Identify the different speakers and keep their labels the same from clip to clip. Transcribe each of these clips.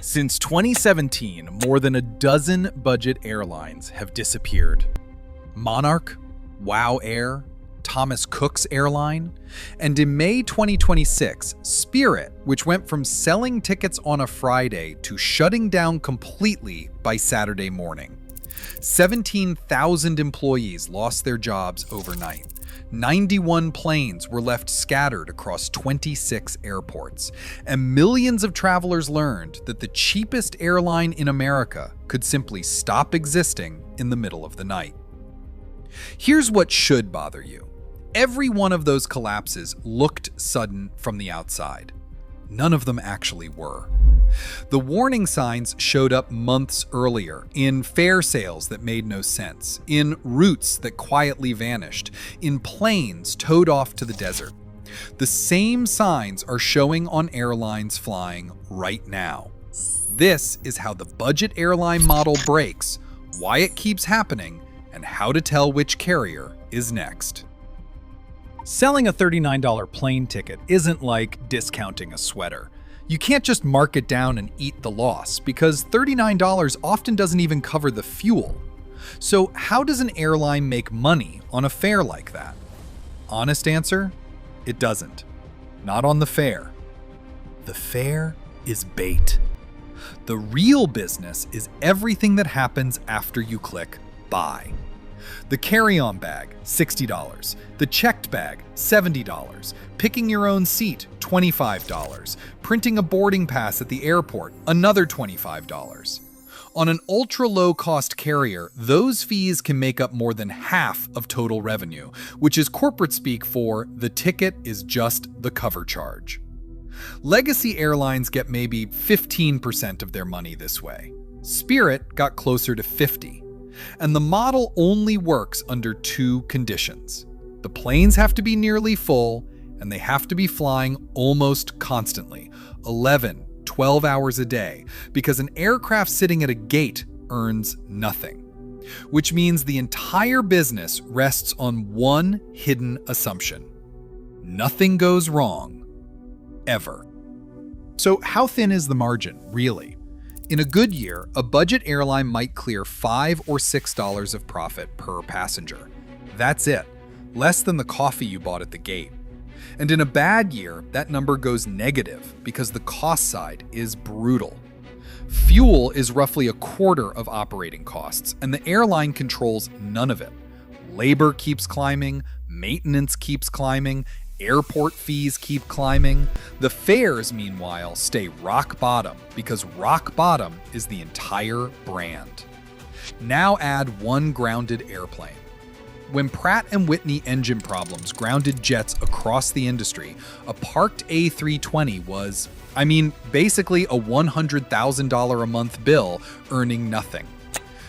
Speaker 1: Since 2017, more than a dozen budget airlines have disappeared. Monarch, WOW Air, Thomas Cook's Airline, and in May 2026, Spirit, which went from selling tickets on a Friday to shutting down completely by Saturday morning. 17,000 employees lost their jobs overnight. 91 planes were left scattered across 26 airports, and millions of travelers learned that the cheapest airline in America could simply stop existing in the middle of the night. Here's what should bother you. Every one of those collapses looked sudden from the outside. None of them actually were. The warning signs showed up months earlier in fare sales that made no sense, in routes that quietly vanished, in planes towed off to the desert. The same signs are showing on airlines flying right now. This is how the budget airline model breaks, why it keeps happening, and how to tell which carrier is next. Selling a $39 plane ticket isn't like discounting a sweater. You can't just mark it down and eat the loss, because $39 often doesn't even cover the fuel. So how does an airline make money on a fare like that? Honest answer, it doesn't. Not on the fare. The fare is bait. The real business is everything that happens after you click buy. The carry-on bag, $60. The checked bag, $70. Picking your own seat, $25. Printing a boarding pass at the airport, another $25. On an ultra-low-cost carrier, those fees can make up more than half of total revenue, which is corporate speak for the ticket is just the cover charge. Legacy airlines get maybe 15% of their money this way. Spirit got closer to 50%. And the model only works under two conditions. The planes have to be nearly full, and they have to be flying almost constantly, 11, 12 hours a day, because an aircraft sitting at a gate earns nothing. Which means the entire business rests on one hidden assumption. Nothing goes wrong, ever. So how thin is the margin, really? In a good year, a budget airline might clear $5 or $6 of profit per passenger. That's it, less than the coffee you bought at the gate. And in a bad year, that number goes negative because the cost side is brutal. Fuel is roughly a quarter of operating costs, and the airline controls none of it. Labor keeps climbing, maintenance keeps climbing, airport fees keep climbing. The fares, meanwhile, stay rock bottom because rock bottom is the entire brand. Now add one grounded airplane. When Pratt & Whitney engine problems grounded jets across the industry, a parked A320 was, basically a $100,000 a month bill earning nothing.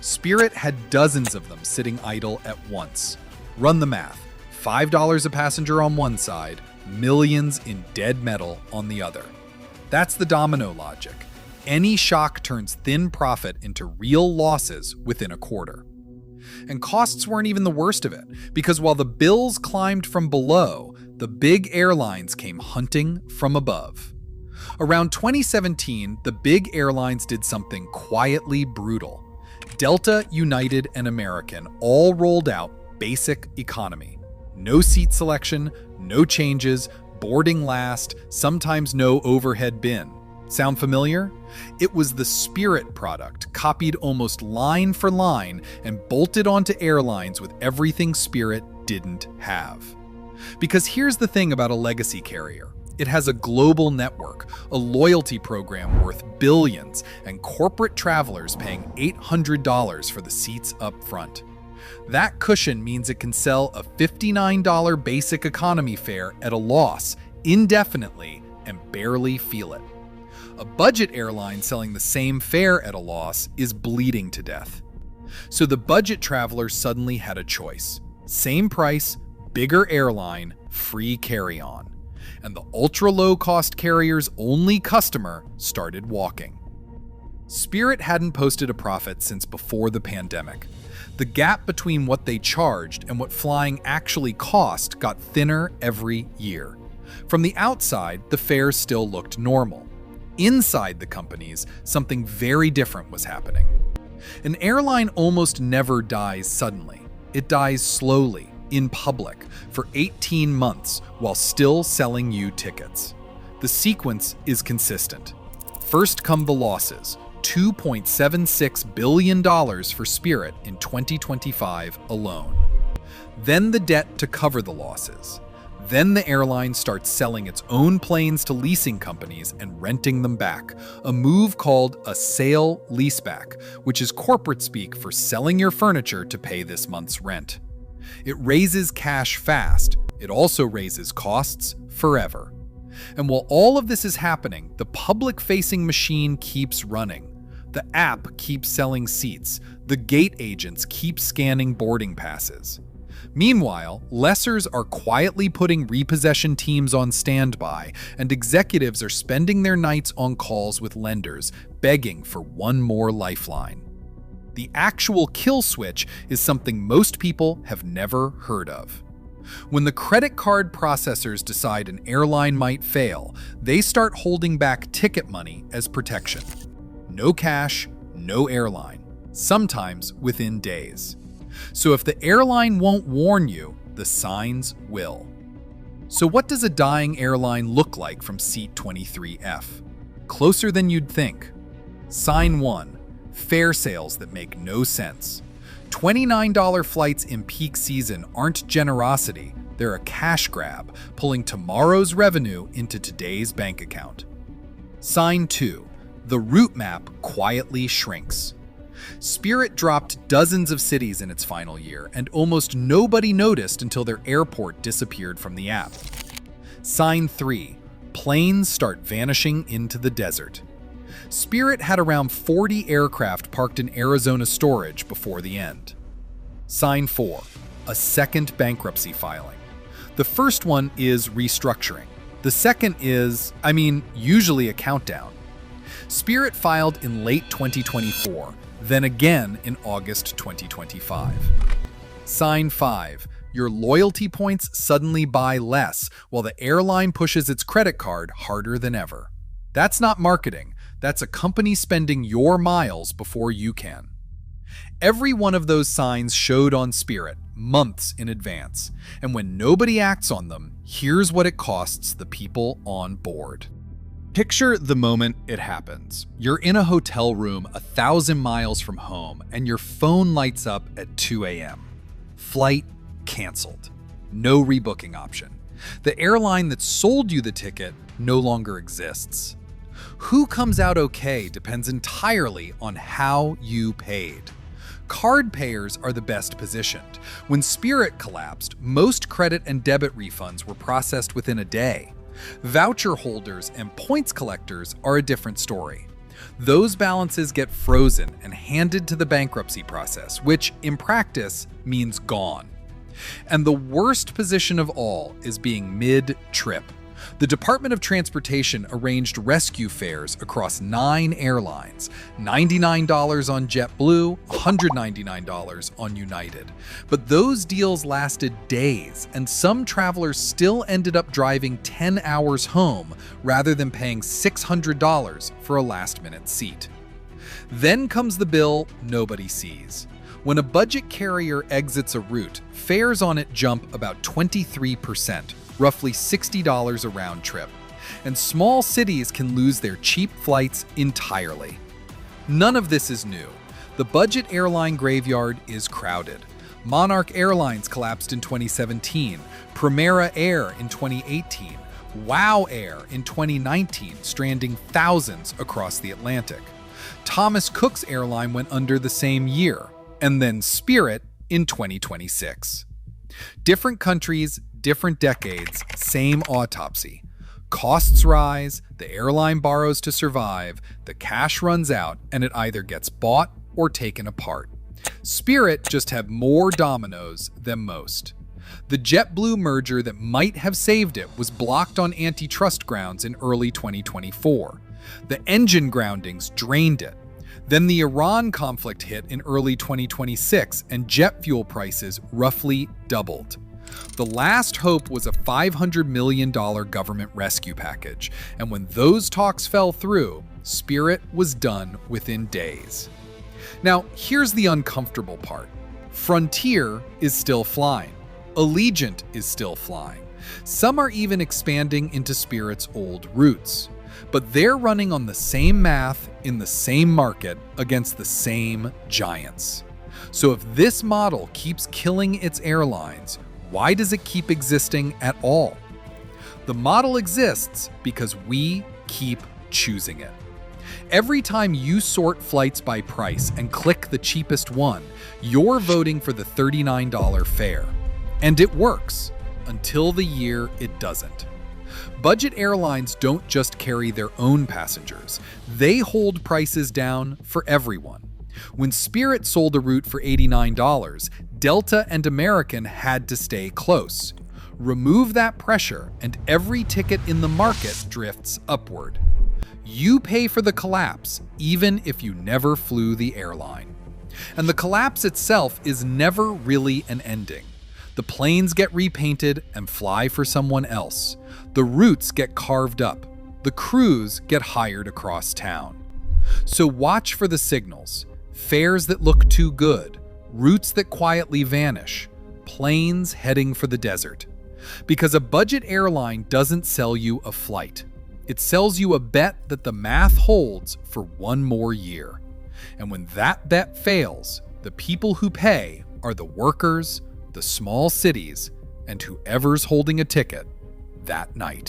Speaker 1: Spirit had dozens of them sitting idle at once. Run the math. $5 a passenger on one side, millions in dead metal on the other. That's the domino logic. Any shock turns thin profit into real losses within a quarter. And costs weren't even the worst of it, because while the bills climbed from below, the big airlines came hunting from above. Around 2017, the big airlines did something quietly brutal. Delta, United, and American all rolled out basic economy. No seat selection, no changes, boarding last, sometimes no overhead bin. Sound familiar? It was the Spirit product, copied almost line for line and bolted onto airlines with everything Spirit didn't have. Because here's the thing about a legacy carrier. It has a global network, a loyalty program worth billions, and corporate travelers paying $800 for the seats up front. That cushion means it can sell a $59 basic economy fare at a loss indefinitely and barely feel it. A budget airline selling the same fare at a loss is bleeding to death. So the budget traveler suddenly had a choice. Same price, bigger airline, free carry-on. And the ultra-low-cost carrier's only customer started walking. Spirit hadn't posted a profit since before the pandemic. The gap between what they charged and what flying actually cost got thinner every year. From the outside, the fares still looked normal. Inside the companies, something very different was happening. An airline almost never dies suddenly. It dies slowly, in public, for 18 months while still selling you tickets. The sequence is consistent. First come the losses, $2.76 billion for Spirit in 2025 alone. Then the debt to cover the losses. Then the airline starts selling its own planes to leasing companies and renting them back, a move called a sale-leaseback, which is corporate speak for selling your furniture to pay this month's rent. It raises cash fast. It also raises costs forever. And while all of this is happening, the public-facing machine keeps running. The app keeps selling seats. The gate agents keep scanning boarding passes. Meanwhile, lessors are quietly putting repossession teams on standby, and executives are spending their nights on calls with lenders, begging for one more lifeline. The actual kill switch is something most people have never heard of. When the credit card processors decide an airline might fail, they start holding back ticket money as protection. No cash, no airline, sometimes within days. So if the airline won't warn you, the signs will. So what does a dying airline look like from seat 23F? Closer than you'd think. Sign 1, fare sales that make no sense. $29 flights in peak season aren't generosity, they're a cash grab, pulling tomorrow's revenue into today's bank account. Sign 2, the route map quietly shrinks. Spirit dropped dozens of cities in its final year, and almost nobody noticed until their airport disappeared from the app. Sign 3, planes start vanishing into the desert. Spirit had around 40 aircraft parked in Arizona storage before the end. Sign 4, a second bankruptcy filing. The first one is restructuring. The second is, usually a countdown. Spirit filed in late 2024, then again in August 2025. Sign 5, your loyalty points suddenly buy less while the airline pushes its credit card harder than ever. That's not marketing. That's a company spending your miles before you can. Every one of those signs showed on Spirit months in advance, and when nobody acts on them, here's what it costs the people on board. Picture the moment it happens. You're in a hotel room 1,000 miles from home, and your phone lights up at 2 a.m. Flight canceled. No rebooking option. The airline that sold you the ticket no longer exists. Who comes out okay depends entirely on how you paid. Card payers are the best positioned. When Spirit collapsed, most credit and debit refunds were processed within a day. Voucher holders and points collectors are a different story. Those balances get frozen and handed to the bankruptcy process, which in practice means gone. And the worst position of all is being mid-trip. The Department of Transportation arranged rescue fares across 9 airlines, $99 on JetBlue, $199 on United. But those deals lasted days, and some travelers still ended up driving 10 hours home rather than paying $600 for a last-minute seat. Then comes the bill nobody sees. When a budget carrier exits a route, fares on it jump about 23%. Roughly $60 a round trip, and small cities can lose their cheap flights entirely. None of this is new. The budget airline graveyard is crowded. Monarch Airlines collapsed in 2017, Primera Air in 2018, WOW Air in 2019, stranding thousands across the Atlantic. Thomas Cook's airline went under the same year, and then Spirit in 2026. Different countries, different decades, same autopsy. Costs rise, the airline borrows to survive, the cash runs out, and it either gets bought or taken apart. Spirit just had more dominoes than most. The JetBlue merger that might have saved it was blocked on antitrust grounds in early 2024. The engine groundings drained it. Then the Iran conflict hit in early 2026, and jet fuel prices roughly doubled. The last hope was a $500 million government rescue package, and when those talks fell through, Spirit was done within days. Now, here's the uncomfortable part. Frontier is still flying. Allegiant is still flying. Some are even expanding into Spirit's old routes. But they're running on the same math in the same market against the same giants. So if this model keeps killing its airlines, why does it keep existing at all? The model exists because we keep choosing it. Every time you sort flights by price and click the cheapest one, you're voting for the $39 fare. And it works until the year it doesn't. Budget airlines don't just carry their own passengers, they hold prices down for everyone. When Spirit sold a route for $89, Delta and American had to stay close. Remove that pressure, and every ticket in the market drifts upward. You pay for the collapse, even if you never flew the airline. And the collapse itself is never really an ending. The planes get repainted and fly for someone else. The routes get carved up. The crews get hired across town. So watch for the signals. Fares that look too good. Routes that quietly vanish. Planes heading for the desert. Because a budget airline doesn't sell you a flight. It sells you a bet that the math holds for one more year. And when that bet fails, the people who pay are the workers, the small cities, and whoever's holding a ticket that night.